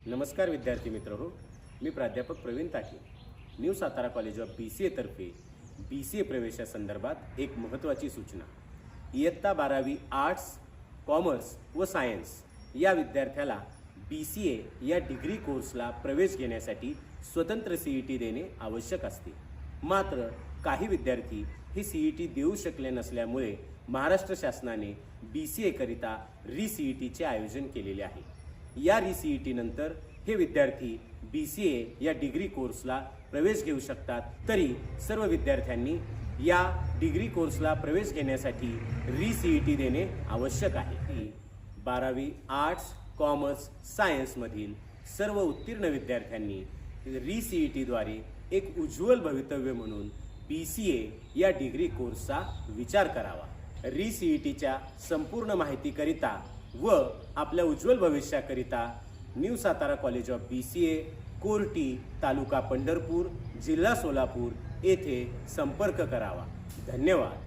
नमस्कार विद्यार्थी मित्रहो, मी प्राध्यापक प्रवीण ताटे. New Satara college of BCA तर्फे BCA प्रवेशासंदर्भात एक महत्त्वाची सूचना. इयत्ता 12वी आर्ट्स, कॉमर्स व सायन्स या विद्यार्थ्याला BCA या डिग्री कोर्सला प्रवेश घेण्यासाठी स्वतंत्र CET देणे आवश्यक असते. मात्र काही विद्यार्थी हे CET देऊ शकले नसल्यामुळे महाराष्ट्र शासनाने BCA करिता री-CETचे आयोजन केलेले आहे. या री-CET नंतर हे विद्यार्थी BCA या डिग्री कोर्सला प्रवेश घेऊ शकतात. तरी सर्व विद्यार्थ्यांनी या डिग्री कोर्सला प्रवेश घेण्यासाठी री-CET देणे आवश्यक आहे. 12वी आर्ट्स, कॉमर्स, सायन्समधील सर्व उत्तीर्ण विद्यार्थ्यांनी री-CETद्वारे एक उज्ज्वल भवितव्य म्हणून BCA या डिग्री कोर्सचा विचार करावा. री-CETच्या संपूर्ण माहितीकरिता व आपल्या उज्ज्वल भविष्याकरिता new Satara college of BCA, Korti, taluka Pandharpur, जिल्हा सोलापूर येथे संपर्क करावा. धन्यवाद.